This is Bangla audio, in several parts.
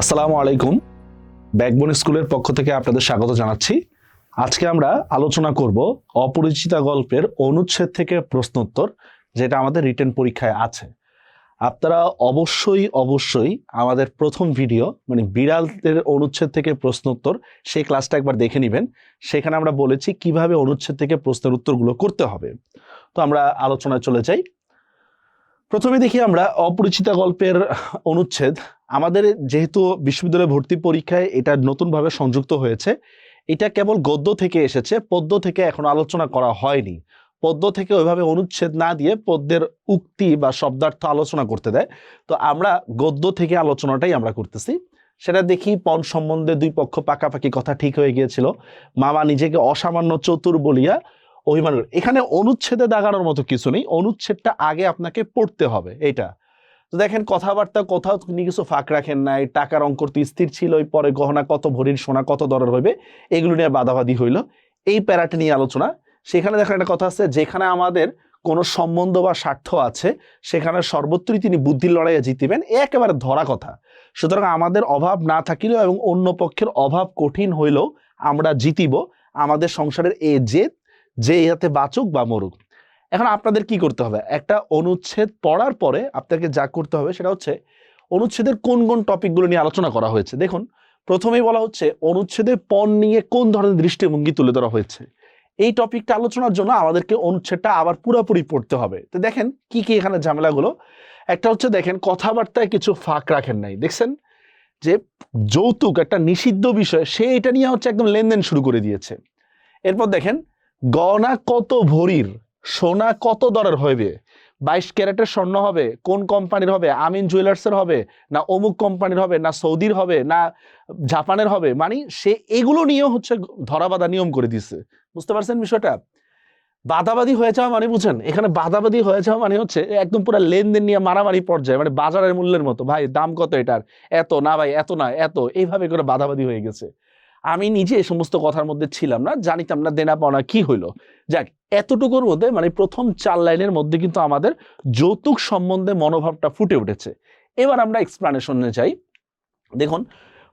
আসসালামু আলাইকুম। ব্যাকবোন স্কুলের পক্ষ থেকে আপনাদের স্বাগত জানাচ্ছি। আজকে আমরা আলোচনা করব অপরিচিতা গল্পের অনুচ্ছেদ থেকে প্রশ্নোত্তর, যেটা আমাদের রিটেন পরীক্ষায় আছে। আপনারা অবশ্যই আমাদের প্রথম ভিডিও মানে বিড়ালদের অনুচ্ছেদ থেকে প্রশ্নোত্তর সেই ক্লাসটা একবার দেখে নেবেন। সেখানে আমরা বলেছি কিভাবে অনুচ্ছেদ থেকে প্রশ্নের উত্তরগুলো করতে হবে। তো আমরা আলোচনায় চলে যাই। প্রথমে দেখি আমরা অপরিচিতা গল্পের অনুচ্ছেদ। আমাদের যেহেতু বিশ্ববিদ্যালয় ভর্তি পরীক্ষায় এটা নতুনভাবে সংযুক্ত হয়েছে, এটা কেবল গদ্য থেকে এসেছে, পদ্য থেকে এখন আলোচনা করা হয়নি। পদ্য থেকে ওইভাবে অনুচ্ছেদ না দিয়ে পদ্যের উক্তি বা শব্দার্থ আলোচনা করতে দেয়। তো আমরা গদ্য থেকে আলোচনাটাই আমরা করতেছি। সেটা দেখি, পণ সম্বন্ধে দুই পক্ষ পাকাপাকি কথা ঠিক হয়ে গিয়েছিল, মামা নিজেকে অসামান্য চতুর বলিয়া অভিমান। এখানে অনুচ্ছেদে দাগানোর মতো কিছু নেই, অনুচ্ছেদটা আগে আপনাকে পড়তে হবে এটা। তো দেখেন, কথাবার্তা কোথাও তিনি কিছু ফাঁক রাখেন নাই। টাকার অঙ্ক তো স্থির ছিল, পরে গহনা কত ভরির, সোনা কত দরের হইবে, এগুলো নিয়ে বাদাবাদি হইল। এই প্যারাটি নিয়ে আলোচনা। সেখানে দেখেন একটা কথা আছে, যেখানে আমাদের কোনো সম্বন্ধ বা স্বার্থ আছে সেখানে সর্বত্রই তিনি বুদ্ধির লড়াইয়ে জিতিবেন, একেবারে ধরা কথা। সুতরাং আমাদের অভাব না থাকিলেও এবং অন্য পক্ষের অভাব কঠিন হইলেও আমরা জিতিব। আমাদের সংসারের যে ইহাতে বাঁচুক বা মরুক। এখন আপনাদের কি করতে হবে, একটা অনুচ্ছেদ পড়ার পরে আপনাকে যা করতে হবে সেটা হচ্ছে অনুচ্ছেদের কোন কোন টপিকগুলো নিয়ে আলোচনা করা হয়েছে। দেখুন, প্রথমেই বলা হচ্ছে অনুচ্ছেদে পণ নিয়ে কোন ধরনের দৃষ্টিভঙ্গি তুলে ধরা হয়েছে। এই টপিকটা আলোচনার জন্য আমাদেরকে অনুচ্ছেদটা আবার পুরোপুরি পড়তে হবে। তো দেখেন কি কি এখানে ঝামেলাগুলো। একটা হচ্ছে, দেখেন কথাবার্তায় কিছু ফাঁক রাখেন নাই। দেখছেন যে যৌতুক একটা নিষিদ্ধ বিষয়, সে এটা নিয়ে হচ্ছে একদম লেনদেন শুরু করে দিয়েছে। এরপর দেখেন, গহনা কত ভরির, সোনা কত দরের হইবে, 22 ক্যারেটের স্বর্ণ হবে, কোন কোম্পানির হবে, আমিন জুয়েলার্সের হবে না অমুক কোম্পানির হবে না সৌদির হবে না জাপানের হবে, মানে সে এগুলো নিয়েও হচ্ছে ধরাবাধা নিয়ম করে দিচ্ছে। বুঝতে পারছেন বিষয়টা? বাদাবাদি হয়ে যাওয়া মানে বুঝেন, এখানে বাদাবাদি হয়ে যাওয়া মানে হচ্ছে একদম পুরো লেনদেন নিয়ে মারামারি পর্যায়ে, মানে বাজারের মূল্যের মতো। ভাই দাম কত এটার, এত না ভাই, এত না এত, এইভাবে করে বাদাবাদি হয়ে গেছে। আমি নিজে এই সমস্ত কথার মধ্যে ছিলাম না, জানিতাম না দেনা পাওনা কি হইলো। যাক, এতটুকুর মধ্যে মানে প্রথম 4 লাইনের মধ্যে কিন্তু আমাদের যৌতুক সম্বন্ধে মনোভাবটা ফুটে উঠেছে। এবার আমরা এক্সপ্লানেশনে যাই। দেখুন,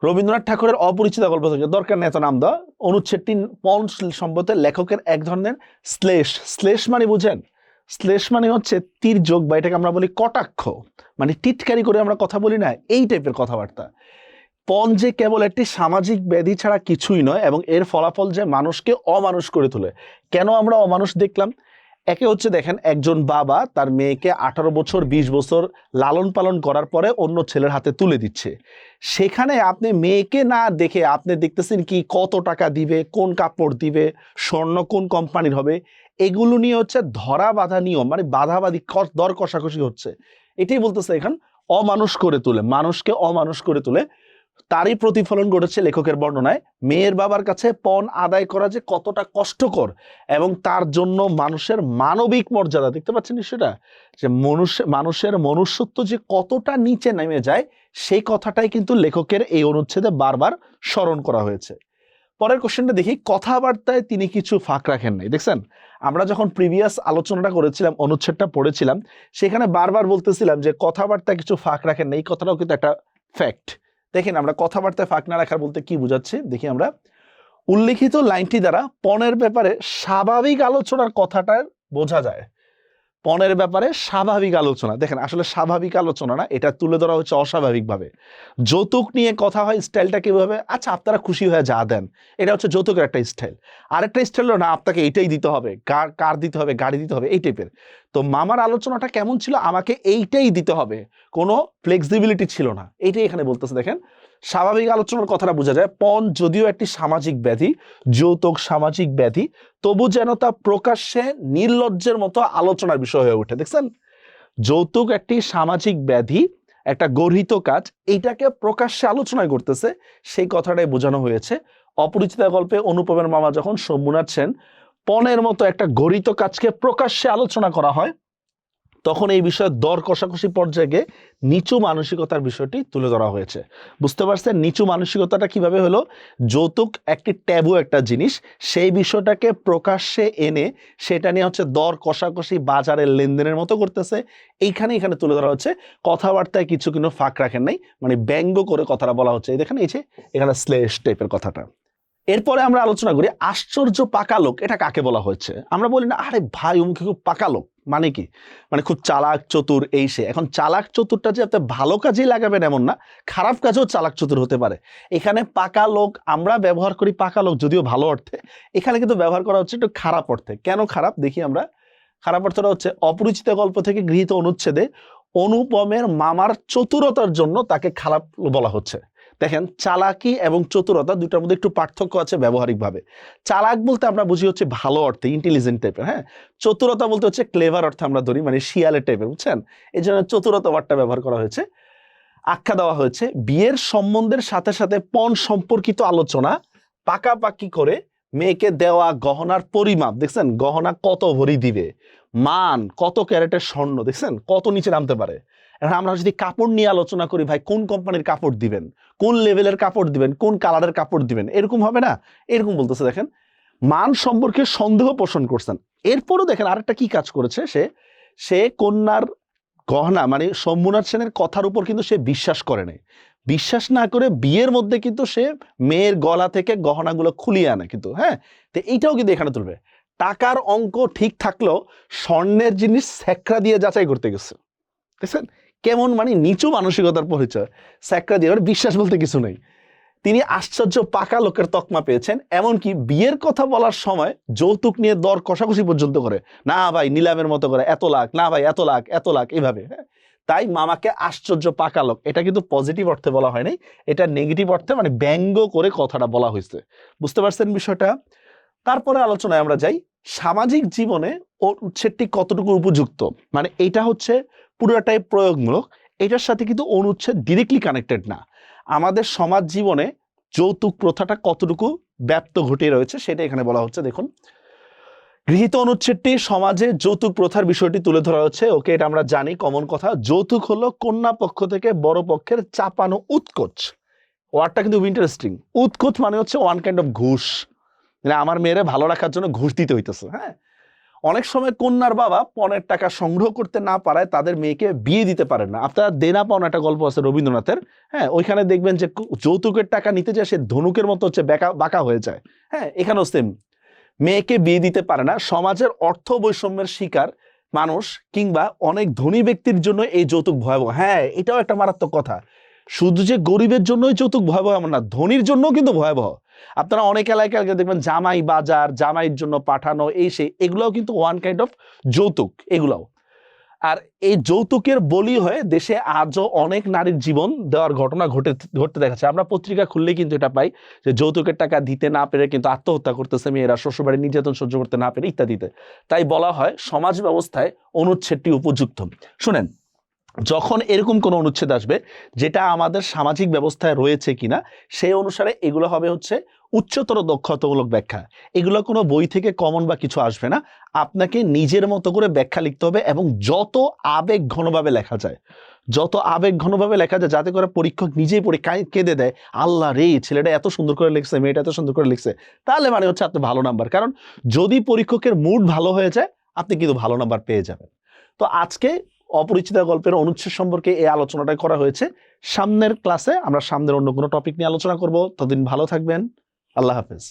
রবীন্দ্রনাথ ঠাকুরের অপরিচিত গল্প থেকে দরকার নেই এত নাম দেওয়া। অনুচ্ছেদটি পণ সম্বন্ধে লেখকের এক ধরনের শ্লেষ মানে বুঝেন, শ্লেষ মানে হচ্ছে তির্যক, বা এটাকে আমরা বলি কটাক্ষ, মানে টিটকারি করে আমরা কথা বলি না, এই টাইপের কথাবার্তা। পণ যে কেবল একটি সামাজিক ব্যাধি ছাড়া কিছুই নয়, এবং এর ফলাফল যে মানুষকে অমানুষ করে তোলে। কেন আমরা অমানুষ দেখলাম? একে হচ্ছে দেখেন, একজন বাবা তার মেয়েকে 18 বছর 20 বছর লালন পালন করার পরে অন্য ছেলের হাতে তুলে দিচ্ছে। সেখানে আপনি মেয়েকে না দেখে আপনি দেখতেছেন কি কত টাকা দিবে, কোন কাপড় দিবে, স্বর্ণ কোন কোম্পানির হবে, এগুলো নিয়ে হচ্ছে ধরা বাঁধা নিয়ম, মানে বাধাবাধি দর কষাকষি হচ্ছে। এটাই বলতেছে এখন অমানুষ করে তোলে, মানুষকে অমানুষ করে তোলে। তারই প্রতিফলন ঘটেছে লেখকের বর্ণনায়। মেয়ের বাবার কাছে পণ আদায় করা যে কতটা কষ্টকর, এবং তার জন্য মানুষের মানবিক মর্যাদা, দেখতে পাচ্ছেন সেটা, যে মানুষের মনুষ্যত্ব যে কতটা নিচে নেমে যায়, সেই কথাটাই কিন্তু লেখকের এই অনুচ্ছেদে বারবার স্মরণ করা হয়েছে। পরের কোশ্চেনটা দেখি, কথাবার্তায় তিনি কিছু ফাঁক রাখেন নাই। দেখছেন, আমরা যখন প্রিভিয়াস আলোচনাটা করেছিলাম, অনুচ্ছেদটা পড়েছিলাম, সেখানে বারবার বলতেছিলাম যে কথাবার্তায় কিছু ফাঁক রাখেন নাই। এই কথাটাও কিন্তু একটা ফ্যাক্ট। দেখেন, আমরা কথাবার্তায় ফাঁক না রাখার বলতে কি বুঝাচ্ছি দেখি আমরা। উল্লেখিত লাইনটি দ্বারা পণের ব্যাপারে স্বাভাবিক আলোচনার কথাটা বোঝা যায়। পণের ব্যাপারে স্বাভাবিক আলোচনা, দেখেন আসলে স্বাভাবিক আলোচনা না, এটা তুলে ধরা হচ্ছে অস্বাভাবিকভাবে। যৌতুক নিয়ে কথা হয়, স্টাইলটা কিভাবে, আচ্ছা আপনারা খুশি হয়ে যা দেন, এটা হচ্ছে যৌতুকের একটা স্টাইল। আরেকটা স্টাইল হলো না, আপনাকে এইটাই দিতে হবে, কার দিতে হবে, গাড়ি দিতে হবে, এই টাইপের। তো মামার আলোচনাটা কেমন ছিল, আমাকে এইটাই দিতে হবে, কোনো ফ্লেক্সিবিলিটি ছিল না, এইটাই এখানে বলতেছে। দেখেন, স্বাভাবিক আলোচনার কথাটা বোঝা যায়। পণ যদিও একটি সামাজিক ব্যাধি, যৌতুক সামাজিক ব্যাধি, তবু যেন তা প্রকাশ্যে নির্লজ্জের মতো আলোচনার বিষয় হয়ে ওঠে। দেখছেন, যৌতুক একটি সামাজিক ব্যাধি, একটা গর্হিত কাজ, এইটাকে প্রকাশ্যে আলোচনা করতেছে, সেই কথাটাই বোঝানো হয়েছে। অপরিচিতা গল্পে অনুপমের মামা যখন শোনাচ্ছেন, পণের মতো একটা গর্হিত কাজকে প্রকাশ্যে আলোচনা করা হয়, তখন এই বিষয়ে দর কষাকষি পর্যায়ে নিচু মানসিকতার বিষয়টি তুলে ধরা হয়েছে। বুঝতে পারছেন নিচু মানসিকতাটা কিভাবে হলো? যৌতুক একটি ট্যাবু একটা জিনিস, সেই বিষয়টাকে প্রকাশ্যে এনে সেটা নিয়ে হচ্ছে দর কষাকষি বাজারের লেনদেনের মতো করতেছে। এখানে তুলে ধরা হচ্ছে, কথাবার্তায় কিছু কিন্তু ফাঁক রাখেন নাই, মানে ব্যঙ্গ করে কথাটা বলা হচ্ছে। এই দেখেন এই যে এখানে স্লেশ টাইপের কথাটা। এরপরে আমরা আলোচনা করি আশ্চর্য পাকা লোক এটা কাকে বলা হয়েছে। আমরা বলি না আরে ভাই অমুক খুব পাকা লোক, মানে কি? মানে খুব চালাক চতুর এই সে। এখন চালাক চতুরটা যে আপনি ভালো কাজেই লাগাবেন এমন না, খারাপ কাজেও চালাক চতুর হতে পারে। এখানে পাকা লোক আমরা ব্যবহার করি পাকা লোক যদিও ভালো অর্থে, এখানে কিন্তু ব্যবহার করা হচ্ছে একটু খারাপ অর্থে। কেন খারাপ দেখি আমরা। খারাপ অর্থটা হচ্ছে অপরিচিত গল্প থেকে গৃহীত অনুচ্ছেদে অনুপমের মামার চতুরতার জন্য তাকে খারাপ বলা হচ্ছে। দেখেন চালাকি এবং চতুরতা দুটার মধ্যে একটু পার্থক্য আছে ব্যবহারিকভাবে। চালাক বলতে আমরা বুঝি হচ্ছে ভালো অর্থে, ইন্টেলিজেন্ট টাইপের। হ্যাঁ, চতুরতা বলতে হচ্ছে ক্লেভার অর্থে আমরা ধরি, মানে শিয়ালে টাইপের, বুঝছেন? এই জন্য চতুরতা ওয়ার্ডটা ব্যবহার করা হয়েছে। আখ্যা দেওয়া হয়েছে বিয়ের সম্বন্ধের সাথে সাথে পণ সম্পর্কিত আলোচনা, পাকাপাকি করে মেয়েকে দেওয়া গহনার পরিমাপ দেখছেন, গহনা কত ভরি দিবে, মান কত ক্যারেটের স্বর্ণ দেখছেন কত নিচে নামতে পারে। এখন আমরা যদি কাপড় নিয়ে আলোচনা করি, ভাই কোন কোম্পানির কাপড় দিবেন, কোন লেভেলের কাপড় দিবেন, কোন কালারের কাপড় দিবেন, এরকম হবে না? এরকম বলতেছে। দেখেন মান সম্পর্কে সন্দেহ পোষণ করছেন। এরপরও দেখেন আরেকটা কি কাজ করেছে, সে কন্যার গহনা মানে শম্ভুনাথ সেনের কথার উপর কিন্তু সে বিশ্বাস করে নাই। বিশ্বাস না করে বিয়ের মধ্যে কিন্তু সে মেয়ের গলা থেকে গহনাগুলো খুলিয়ে আনে কিন্তু। হ্যাঁ, তো এইটাও কিন্তু এখানে তুলবে। টাকার অঙ্ক ঠিক থাকলেও স্বর্ণের জিনিস স্যাকরা দিয়ে যাচাই করতে গেছে। দেখছেন কেমন মানে নিচু মানসিকতার পরিচয়। স্যাকরা দিয়ে, বিশ্বাস বলতে কিছু নেই। তিনি আশ্চর্য পাকা লোকের তকমা পেয়েছেন, এমনকি বিয়ের কথা বলার সময় যৌতুক নিয়ে দর কষাকষি পর্যন্ত করে। না ভাই নিলামের মতো করে এত লাখ, না ভাই এত লাখ এত লাখ, এভাবে। হ্যাঁ, তাই মামাকে আশ্চর্য পাকা লোক এটা কিন্তু পজিটিভ অর্থে বলা হয় নাই, এটা নেগেটিভ অর্থে মানে ব্যঙ্গ করে কথাটা বলা হয়েছে। বুঝতে পারছেন বিষয়টা? তারপরে আলোচনায় আমরা যাই, সামাজিক জীবনে অনুচ্ছেদটি কতটুকু উপযুক্ত। মানে এটা হচ্ছে পুরোটাই প্রয়োগমূলক, এটার সাথে কিন্তু অনুচ্ছেদ ডিরেক্টলি কানেক্টেড না। আমাদের সমাজ জীবনে যৌতুক প্রথাটা কতটুকু ব্যাপ্ত ঘটিয়ে রয়েছে সেটা এখানে বলা হচ্ছে। দেখুন গৃহীত অনুচ্ছেদটি সমাজে যৌতুক প্রথার বিষয়টি তুলে ধরা হচ্ছে। ওকে, এটা আমরা জানি কমন কথা। যৌতুক হলো কন্যা পক্ষ থেকে বড় পক্ষের চাপানো উৎকোচ। ওয়ার্ডটা কিন্তু ইন্টারেস্টিং। উৎকোচ মানে হচ্ছে ওয়ান কাইন্ড অফ ঘুষ, মানে আমার মেয়েরে ভালো রাখার জন্য ঘুষ দিতে হইতেছে। হ্যাঁ, অনেক সময় কন্যার বাবা পণের টাকা সংগ্রহ করতে না পারায় তাদের মেয়েকে বিয়ে দিতে পারেন না। আপনারা দেনা পাওনা একটা গল্প আছে রবীন্দ্রনাথের। হ্যাঁ, ওইখানে দেখবেন যে যৌতুকের টাকা নিতে যায় সে ধনুকের মতো হচ্ছে বাঁকা হয়ে যায়। হ্যাঁ, এখানেও সেম, মেয়েকে বিয়ে দিতে পারে না। সমাজের অর্থ বৈষম্যের শিকার মানুষ কিংবা অনেক ধনী ব্যক্তির জন্য এই যৌতুক ভয়াবহ। হ্যাঁ, এটাও একটা মারাত্মক কথা। শুধু যে গরিবের জন্যই যৌতুক ভয়াবহ এমন না, ধনীর জন্য কিন্তু ভয়াবহ। আপনারা অনেক এলাকায় দেখবেন জামাই বাজার, জামাইয়ের জন্য পাঠানো এই সেই, এগুলোও কিন্তু ওয়ান কাইন্ড অফ যৌতুক এগুলাও। আর এই যৌতুকের বলি হয়ে দেশে আজও অনেক নারীর জীবন দেওয়ার ঘটনা ঘটতে দেখাচ্ছে। আমরা পত্রিকা খুললেই কিন্তু এটা পাই যে যৌতুকের টাকা দিতে না পেরে কিন্তু আত্মহত্যা করতেছে মেয়েরা, শ্বশুরবাড়ির নির্যাতন সহ্য করতে না পেরে ইত্যাদিতে। তাই বলা হয় সমাজ ব্যবস্থায় অনুচ্ছেদটি উপযুক্ত। শুনেন, যখন এরকম কোনো অনুচ্ছেদ আসবে যেটা আমাদের সামাজিক ব্যবস্থায় রয়েছে কিনা সেই অনুসারে এগুলো হবে হচ্ছে উচ্চতর দক্ষতামূলক ব্যাখ্যা। এগুলো কোনো বই থেকে কমন বা কিছু আসবে না, আপনাকে নিজের মতো করে ব্যাখ্যা লিখতে হবে এবং যত আবেগ ঘনভাবে লেখা যায়, যত আবেগ ঘনভাবে লেখা যায় যাতে করে পরীক্ষক নিজেই পড়ে কেঁদে দেয়, আল্লাহ রে ছেলেটা এত সুন্দর করে লিখছে, মেয়েটা এত সুন্দর করে লিখছে, তাহলে মানে হচ্ছে আপনি ভালো নাম্বার। কারণ যদি পরীক্ষকের মুড ভালো হয়ে যায় আপনি কিন্তু ভালো নাম্বার পেয়ে যাবেন। তো আজকে অপরিচিত গল্পের অনুচ্ছেদ সম্পর্কে এই আলোচনাটা করা হয়েছে। সামনের ক্লাসে আমরা সামনের অন্য কোনো টপিক নিয়ে আলোচনা করব। ততদিন ভালো থাকবেন। আল্লাহ হাফেজ।